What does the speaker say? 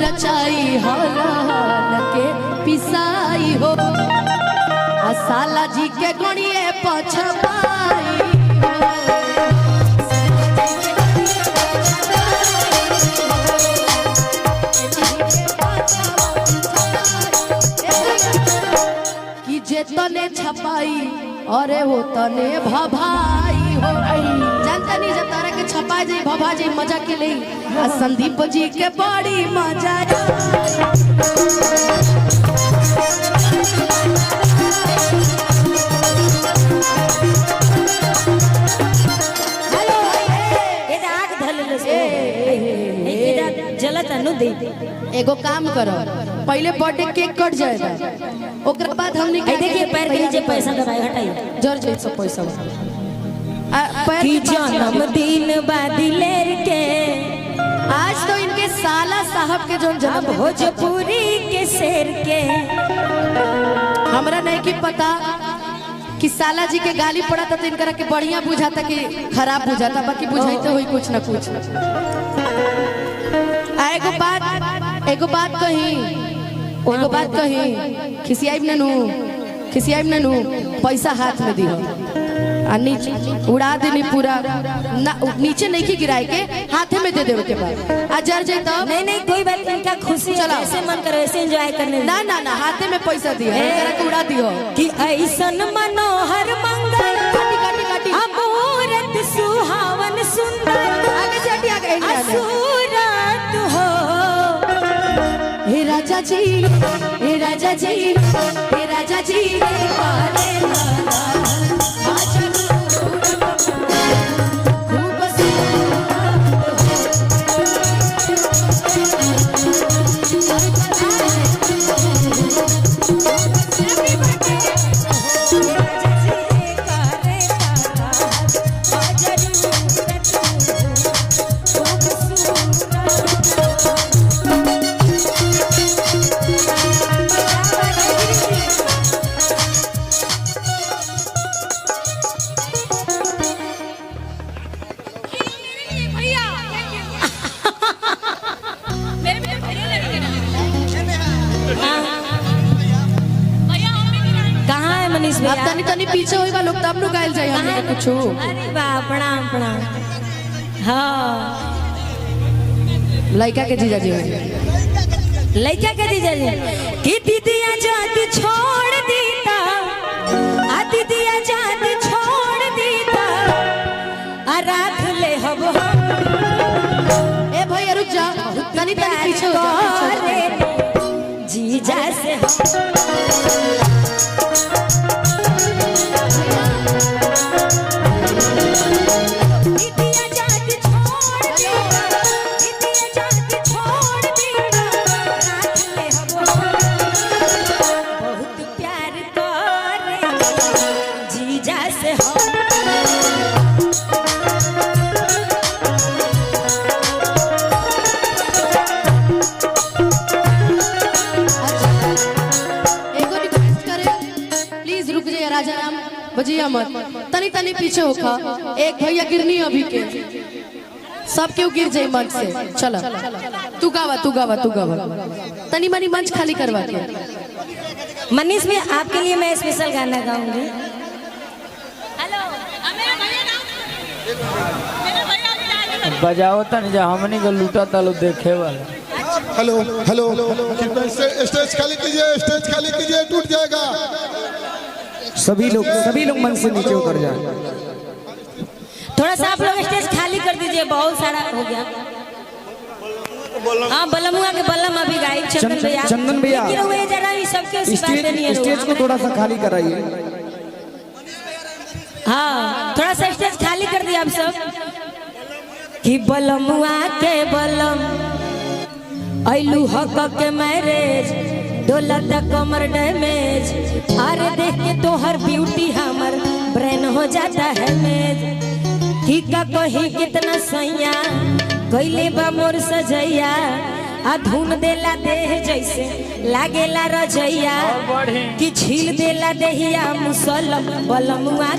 मरचाई हल के पिसाई हो साला जी के गणिए पछपाई कि जे तने छपाई अरे हो तने भभाई हो जानता नहीं जब तारा के छपा जाई भभा जाई मजा के लिए संदीप जी के बड़ी मजा एगो काम करो पहले बर्थडे केक कट जाएगा ओकर बाद हमनी देखिए पैर के नीचे पैसा दबाए हटाइए जर जे सब पैसा की जन्मदिन बादिलेर के आज तो इनके साला साहब के जो जन्म भोजपुरी के शेर के हमरा नहीं की पता कि साला जी के गाली पड़ा था तो इनकरा के बढ़िया बुझाता कि खराब बुझाता बाकी बुझाइते हुई कुछ ना कुछ एगो बात कही खिसियाई ननू पैसा हाथ में दी नीचे उड़ा देनी पूरा नीचे नहीं की गिराए के हाथे में दे देवे के बाद आ जर जाए तो नहीं कोई बात नहीं इनका खुशी चला ऐसे मन करे ऐसे एंजॉय करने ना हाथे में पैसा दिया जरा के उड़ा दियो कि ऐसन मनोहर मंगल काटी अमूरत सुहावन सुंदर आगे चटी आगे असुरत हो हे राजा जी हे राजा जी हे राजा जी तनी पीछे होई बा लोग तब नु गाइल जाय हमने कुछ अरे वाह प्रणाम हां लड़का के जीजा जी कि दीदिया जात छोड़ दीता आ दीदिया जात छोड़ दीता आ राख ले हब ए भैया रुक जा तनी पीछे हो जा जीजा से बजिया मत तनी पीछे होखा एक भैया गिरनी अभी के सब क्यों गिर जाए मंच से चलो तू गावा तनी मनी मंच खाली करवा के मनीष भी आपके लिए मैं स्पेशल गाना गाऊंगी बजाओ तन जा हमनी को लूटा तालो देखे वाला हेलो स्टेज खाली कीजिए टूट जाएगा सभी लोग मन से नीचे उतर जाए थोड़ा सा आप लोग स्टेज खाली कर दीजिए बहुत सारा हो गया हाँ बलमुआ के बलम अभी गायब चंदन भैया स्टेज को थोड़ा सा खाली कराइए हाँ थोड़ा सा स्टेज खाली कर दिया आप सब कि बलमुआ के बलम ऐलू हक के मैरिज दौलत कमर डैमेज अरे देख के तो हर ब्यूटी हमर ब्रेन हो जाता है मेज ठीक कही कितना सैया कैले बा मोर सजैया आ धुन देला देह जैसे लागेला रजैया कि झील देला देहिया मुसलम बलमुआ